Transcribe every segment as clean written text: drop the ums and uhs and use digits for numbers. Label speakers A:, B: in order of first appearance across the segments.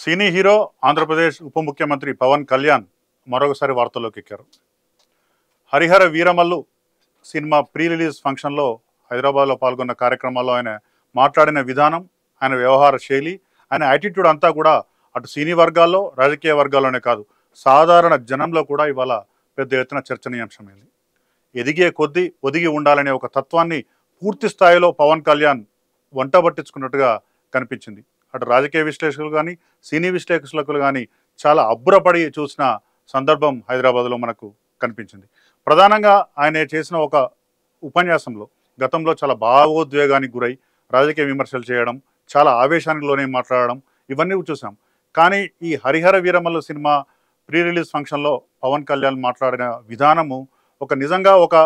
A: Cine hero Andhra Pradesh ఉప ముఖ్యమంత్రి పవన్ కళ్యాణ్ మరొకసారి వార్తల్లోకి ఎక్కారు. Harihara Veeramallu cinema pre release ఫంక్షన్లో హైదరాబాద్లో పాల్గొన్న కార్యక్రమాల్లో ఆయన మాట్లాడిన విధానం, ఆయన వ్యవహార శైలి, ఆయన యాటిట్యూడ్ అంతా కూడా అటు సినీ వర్గాల్లో, రాజకీయ వర్గాల్లోనే కాదు సాధారణ జనంలో కూడా ఇవాళ పెద్ద ఎత్తున చర్చనీయాంశమైంది. ఎదిగే కొద్దీ ఒదిగి ఉండాలనే ఒక తత్వాన్ని పూర్తి స్థాయిలో పవన్ కళ్యాణ్ వంట పట్టించుకున్నట్టుగా కనిపించింది. అటు రాజకీయ విశ్లేషకులు కానీ, సినీ విశ్లేషకులు కానీ చాలా అబ్బురపడి చూసిన సందర్భం హైదరాబాద్లో మనకు కనిపించింది. ప్రధానంగా ఆయన చేసిన ఒక ఉపన్యాసంలో గతంలో చాలా భావోద్వేగానికి గురై రాజకీయ విమర్శలు చేయడం, చాలా ఆవేశానికి లోనే మాట్లాడడం ఇవన్నీ చూసాం. కానీ ఈ Harihara Veeramallu cinema pre release ఫంక్షన్లో పవన్ కళ్యాణ్ మాట్లాడిన విధానము నిజంగా ఒక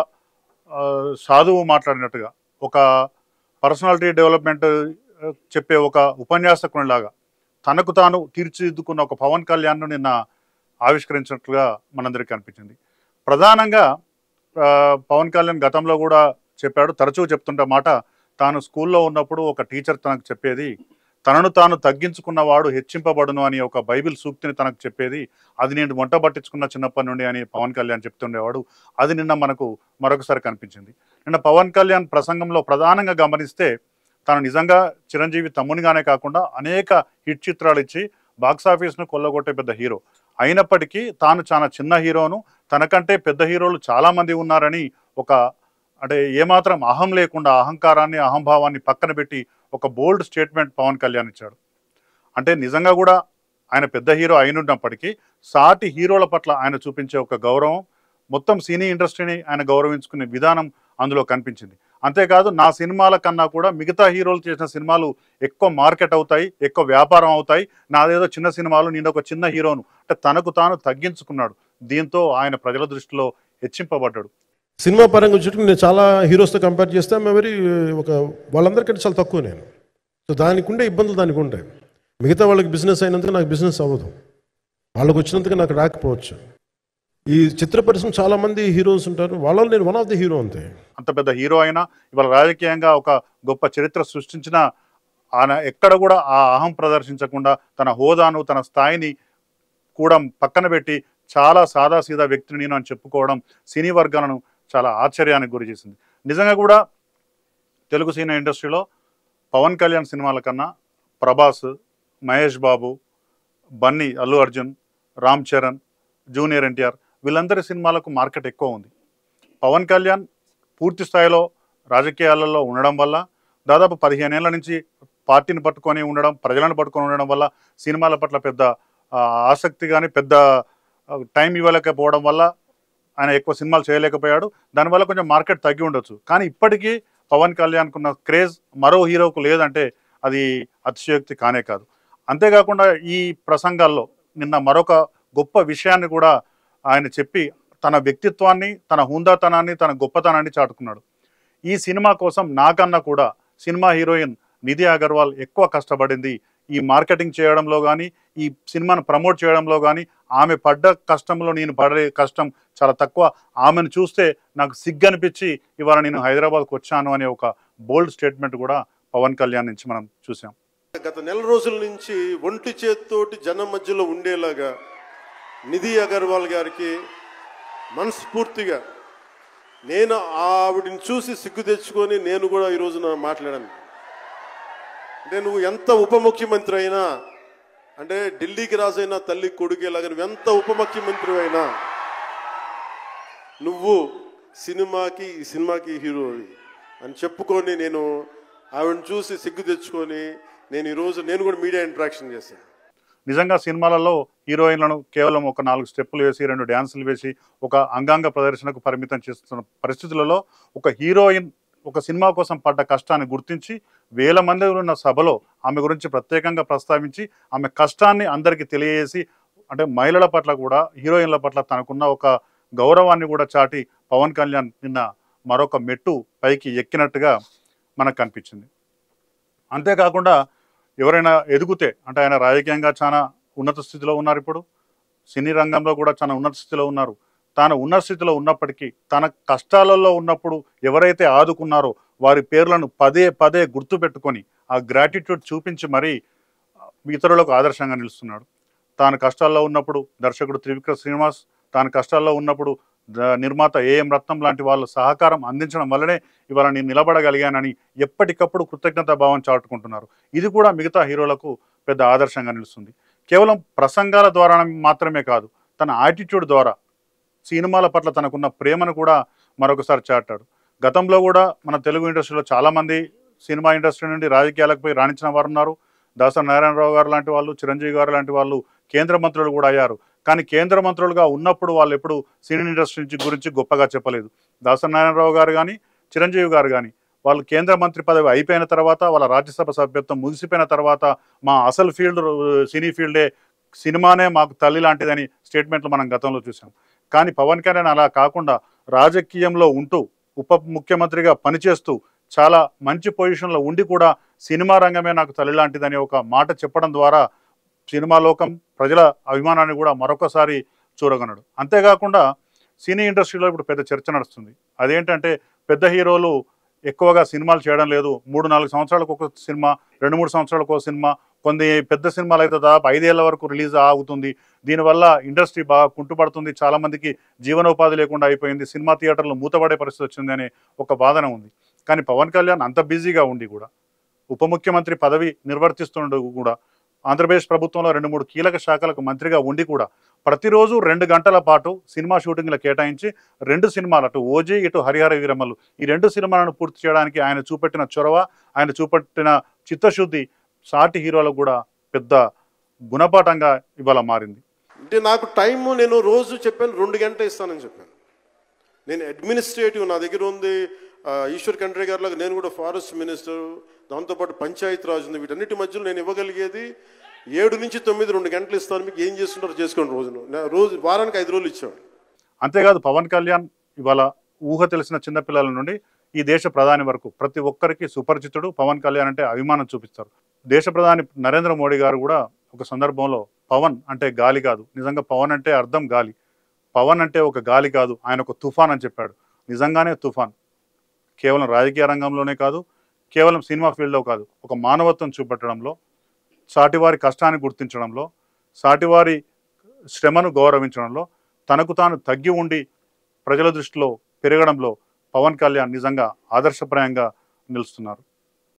A: సాధువు మాట్లాడినట్టుగా, ఒక పర్సనాలిటీ డెవలప్మెంట్ చెప్పే ఒక ఉపన్యాసకునిలాగా తనకు తాను తీర్చిదిద్దుకున్న ఒక పవన్ కళ్యాణ్ను నిన్న ఆవిష్కరించినట్లుగా మనందరికీ అనిపించింది. ప్రధానంగా పవన్ కళ్యాణ్ గతంలో కూడా చెప్పాడు, తరచూ చెప్తుంటే మాట, తాను స్కూల్లో ఉన్నప్పుడు ఒక టీచర్ తనకు చెప్పేది, తనను తాను తగ్గించుకున్నవాడు హెచ్చింపబడును అని ఒక బైబిల్ సూక్తిని తనకు చెప్పేది, అది నేను వంట పట్టించుకున్న చిన్నప్పటి నుండి అని పవన్ కళ్యాణ్ చెప్తుండేవాడు. అది నిన్న మనకు మరొకసారి కనిపించింది. నిన్న పవన్ కళ్యాణ్ ప్రసంగంలో ప్రధానంగా గమనిస్తే తాను నిజంగా చిరంజీవి తమ్మునిగానే కాకుండా అనేక హిట్ చిత్రాలు ఇచ్చి బాక్సాఫీస్ను కొల్లగొట్టే పెద్ద హీరో అయినప్పటికీ తాను చాలా చిన్న హీరోను, తనకంటే పెద్ద హీరోలు చాలామంది ఉన్నారని అంటే ఏమాత్రం అహం లేకుండా అహంకారాన్ని, అహంభావాన్ని పక్కన పెట్టి ఒక బోల్డ్ స్టేట్మెంట్ పవన్ కళ్యాణ్ ఇచ్చాడు. అంటే నిజంగా కూడా ఆయన పెద్ద హీరో అయినప్పటికీ సాటి హీరోల పట్ల ఆయన చూపించే ఒక గౌరవం, మొత్తం సినీ ఇండస్ట్రీని ఆయన గౌరవించుకునే విధానం అందులో కనిపించింది. అంతేకాదు, నా సినిమాల కన్నా కూడా మిగతా హీరోలు చేసిన సినిమాలు ఎక్కువ మార్కెట్ అవుతాయి, ఎక్కువ వ్యాపారం అవుతాయి, నాదేదో చిన్న సినిమాలు, నేను ఒక చిన్న హీరోను అంటే తనకు తాను తగ్గించుకున్నాడు. దీంతో ఆయన ప్రజల దృష్టిలో హెచ్చింపబడ్డాడు.
B: సినిమా పరంగా వచ్చేటప్పుడు నేను చాలా హీరోస్తో కంపేర్ చేస్తే వాళ్ళందరికంటే చాలా తక్కువ నేను. సో దానికి ఉండే ఇబ్బందులు దానికి ఉంటాయి. మిగతా వాళ్ళకి బిజినెస్ అయినందుకు నాకు బిజినెస్ అవ్వదు, వాళ్ళకు వచ్చినందుకు నాకు రాకపోవచ్చు. ఈ చిత్ర పరిశ్రమ చాలా మంది హీరోస్ ఉంటారు, వాళ్ళలో నేను వన్ ఆఫ్ ది హీరో. అంతే, అంత
A: పెద్ద హీరో అయినా ఇవాళ రాజకీయంగా ఒక గొప్ప చరిత్ర సృష్టించిన ఆయన ఎక్కడ కూడా ఆ అహం ప్రదర్శించకుండా తన హోదాను, తన స్థాయిని కూడా పక్కన పెట్టి చాలా సాదాసీదా వ్యక్తిని నేను అని చెప్పుకోవడం సినీ వర్గాలను చాలా ఆశ్చర్యానికి గురి చేసింది. నిజంగా కూడా తెలుగు సినీ ఇండస్ట్రీలో పవన్ కళ్యాణ్ సినిమాల కన్నా ప్రభాస్, మహేష్ బాబు, బన్నీ, అల్లు అర్జున్, రామ్ చరణ్, జూనియర్ ఎన్టీఆర్ వీళ్ళందరి సినిమాలకు మార్కెట్ ఎక్కువ ఉంది. పవన్ కళ్యాణ్ పూర్తి స్థాయిలో రాజకీయాలలో ఉండడం వల్ల, దాదాపు 15 ఏళ్ల నుంచి పార్టీని పట్టుకొని ఉండడం, ప్రజలను పట్టుకొని ఉండడం వల్ల సినిమాల పట్ల పెద్ద ఆసక్తి కానీ, పెద్ద టైం ఇవ్వలేకపోవడం వల్ల ఆయన ఎక్కువ సినిమాలు చేయలేకపోయాడు. దానివల్ల కొంచెం మార్కెట్ తగ్గి ఉండొచ్చు. కానీ ఇప్పటికీ పవన్ కళ్యాణ్కున్న క్రేజ్ మరో హీరోకు లేదంటే అది అతిశయోక్తి కానే కాదు. అంతేకాకుండా ఈ ప్రసంగాల్లో నిన్న మరొక గొప్ప విషయాన్ని కూడా ఆయన చెప్పి తన వ్యక్తిత్వాన్ని, తన హుందాతనాన్ని, తన గొప్పతనాన్ని చాటుకున్నాడు. ఈ సినిమా కోసం నాకన్నా కూడా సినిమా హీరోయిన్ నిధి అగర్వాల్ ఎక్కువ కష్టపడింది. ఈ మార్కెటింగ్ చేయడంలో కానీ, ఈ సినిమాను ప్రమోట్ చేయడంలో కానీ ఆమె పడ్డ కష్టంలో నేను పడే కష్టం చాలా తక్కువ. ఆమెను చూస్తే నాకు సిగ్గు అనిపించి ఇవాళ నేను హైదరాబాద్కు వచ్చాను అనే ఒక బోల్డ్ స్టేట్మెంట్ కూడా పవన్ కళ్యాణ్ నుంచి మనం చూసాం.
B: గత నెల రోజుల నుంచి ఒంటి చేత్తోటి జనం మధ్యలో ఉండేలాగా నిధి అగర్వాల్ గారికి మనస్ఫూర్తిగా నేను ఆవిడని చూసి సిగ్గు తెచ్చుకొని నేను కూడా ఈరోజు మాట్లాడాను. అంటే నువ్వు ఎంత ఉప ముఖ్యమంత్రి అయినా, అంటే ఢిల్లీకి రాజైనా తల్లి కొడుకేలాగా నువ్వు ఎంత ఉప ముఖ్యమంత్రి అయినా నువ్వు ఈ సినిమాకి హీరో అని చెప్పుకొని నేను ఆవిడని చూసి సిగ్గు తెచ్చుకొని నేను కూడా మీడియా ఇంటరాక్షన్ చేశాను.
A: నిజంగా సినిమాలలో హీరోయిన్లను కేవలం ఒక 4 స్టెప్పులు వేసి, 2 డ్యాన్సులు వేసి ఒక అంగాంగ ప్రదర్శనకు పరిమితం చేస్తున్న పరిస్థితులలో ఒక హీరోయిన్ ఒక సినిమా కోసం పడ్డ కష్టాన్ని గుర్తించి వేల మంది ఉన్న సభలో ఆమె గురించి ప్రత్యేకంగా ప్రస్తావించి ఆమె కష్టాన్ని అందరికీ తెలియజేసి, అంటే మహిళల పట్ల కూడా, హీరోయిన్ల పట్ల తనకున్న ఒక గౌరవాన్ని కూడా చాటి పవన్ కళ్యాణ్ నిన్న మరొక మెట్టు పైకి ఎక్కినట్టుగా మనకు కనిపించింది. అంతేకాకుండా ఎవరైనా ఎదుగుతే, అంటే ఆయన రాజకీయంగా చాలా ఉన్నత స్థితిలో ఉన్నారు, ఇప్పుడు సినీ రంగంలో కూడా చాలా ఉన్నత స్థితిలో ఉన్నారు. తాను ఉన్న స్థితిలో ఉన్నప్పటికీ తన కష్టాలలో ఉన్నప్పుడు ఎవరైతే ఆదుకున్నారో వారి పేర్లను పదే పదే గుర్తుపెట్టుకొని ఆ గ్రాటిట్యూడ్ చూపించి మరీ ఇతరులకు ఆదర్శంగా నిలుస్తున్నాడు. తాను కష్టాల్లో ఉన్నప్పుడు దర్శకుడు త్రివిక్రమ్ శ్రీనివాస్, తాను కష్టాల్లో ఉన్నప్పుడు నిర్మాత ఏఎం రత్నం లాంటి వాళ్ళ సహకారం అందించడం వల్లనే ఇవాళ నేను నిలబడగలిగానని ఎప్పటికప్పుడు కృతజ్ఞతా భావం చాటుకుంటున్నారు. ఇది కూడా మిగతా హీరోలకు పెద్ద ఆదర్శంగా నిలుస్తుంది. కేవలం ప్రసంగాల ద్వారా మాత్రమే కాదు, తన యాటిట్యూడ్ ద్వారా సినిమాల పట్ల తనకున్న ప్రేమను కూడా మరొకసారి చాటాడు. గతంలో కూడా మన తెలుగు ఇండస్ట్రీలో చాలామంది సినిమా ఇండస్ట్రీ నుండి రాజకీయాలకు పోయి రాణించిన వారు ఉన్నారు. దాసరి నారాయణరావు గారు లాంటి వాళ్ళు, చిరంజీవి గారు లాంటి వాళ్ళు కేంద్ర మంత్రులు కూడా అయ్యారు. కానీ కేంద్ర మంత్రులుగా ఉన్నప్పుడు వాళ్ళు ఎప్పుడు సినీ ఇండస్ట్రీ గురించి గొప్పగా చెప్పలేదు. దాసరి నారాయణరావు గారు కానీ, చిరంజీవి గారు కానీ వాళ్ళు కేంద్ర మంత్రి పదవి అయిపోయిన తర్వాత, వాళ్ళ రాజ్యసభ సభ్యత్వం ముగిసిపోయిన తర్వాత మా అసలు ఫీల్డ్ సినీ ఫీల్డే, సినిమానే మాకు తల్లి లాంటిదని స్టేట్మెంట్లు మనం గతంలో చూసాం. కానీ పవన్ కళ్యాణ్ అలా కాకుండా రాజకీయంలో ఉంటూ ఉప ముఖ్యమంత్రిగా పనిచేస్తూ చాలా మంచి పొజిషన్లో ఉండి కూడా సినిమా రంగమే నాకు తల్లి లాంటిదని ఒక మాట చెప్పడం ద్వారా సినిమా లోకం ప్రజల అభిమానాన్ని కూడా మరొకసారి చూరగొన్నాడు. అంతేకాకుండా సినీ ఇండస్ట్రీలో ఇప్పుడు పెద్ద చర్చ నడుస్తుంది. అదేంటంటే పెద్ద హీరోలు ఎక్కువగా సినిమాలు చేయడం లేదు. 3-4 సంవత్సరాలకు ఒక సినిమా, 2-3 సంవత్సరాలకు ఒక సినిమా, కొన్ని పెద్ద సినిమాలు అయితే దాదాపు 5 ఏళ్ల వరకు రిలీజ్ ఆగుతుంది. దీనివల్ల ఇండస్ట్రీ బాగా కుంటుపడుతుంది, చాలామందికి జీవనోపాధి లేకుండా అయిపోయింది, సినిమా థియేటర్లు మూతపడే పరిస్థితి వచ్చింది అనే ఒక వాదన ఉంది. కానీ పవన్ కళ్యాణ్ అంత బిజీగా ఉండి కూడా, ఉప ముఖ్యమంత్రి పదవి నిర్వర్తిస్తుండూ కూడా, ఆంధ్రప్రదేశ్ ప్రభుత్వంలో 2-3 కీలక శాఖలకు మంత్రిగా ఉండి కూడా ప్రతిరోజు 2 గంటల పాటు సినిమా షూటింగ్లు కేటాయించి 2 సినిమాలు, అటు ఓజీ ఇటు హరిహర వీరమల్లు, ఈ 2 సినిమాలను పూర్తి చేయడానికి ఆయన చూపెట్టిన చొరవ, ఆయన చూపెట్టిన చిత్తశుద్ధి సాటి హీరోలకు కూడా పెద్ద గుణపాఠంగా ఇవాళ మారింది.
B: అంటే నాకు టైము నేను రోజు చెప్పాను 2 గంటలు ఇస్తానని చెప్పాను. నేను అడ్మినిస్ట్రేటివ్ నా దగ్గర ఉంది. ఈశ్వర్ ఖండ్రే గారిలాగా నేను కూడా ఫారెస్ట్ మినిస్టర్, దాంతోపాటు పంచాయతీ రాజ్ ఉంది. వీటన్నిటి మధ్యలో నేను ఇవ్వగలిగేది 7 నుంచి 9 2 గంటలు ఇస్తాను. మీకు ఏం చేస్తుంటారో చేసుకోండి. రోజు వారానికి 5 రోజులు ఇచ్చేవాడు.
A: అంతేకాదు పవన్ కళ్యాణ్ ఇవాళ ఊహ తెలిసిన చిన్నపిల్లల నుండి ఈ దేశ ప్రధాని వరకు ప్రతి ఒక్కరికి సుపరిచితుడు. పవన్ కళ్యాణ్ అంటే అభిమానం చూపిస్తారు. దేశ ప్రధాని నరేంద్ర మోడీ గారు కూడా ఒక సందర్భంలో పవన్ అంటే గాలి కాదు, నిజంగా పవన్ అంటే అర్థం గాలి, పవన్ అంటే ఒక గాలి కాదు, ఆయన ఒక తుఫాన్ అని చెప్పాడు. నిజంగానే తుఫాన్. కేవలం రాజకీయ రంగంలోనే కాదు, కేవలం సినిమా ఫీల్డ్లో కాదు, ఒక మానవత్వం చూపెట్టడంలో, సాటివారి కష్టాన్ని గుర్తించడంలో, సాటివారి శ్రమను గౌరవించడంలో, తనకు తాను తగ్గి ఉండి ప్రజల దృష్టిలో పెరగడంలో పవన్ కళ్యాణ్ నిజంగా ఆదర్శప్రాయంగా నిలుస్తున్నారు.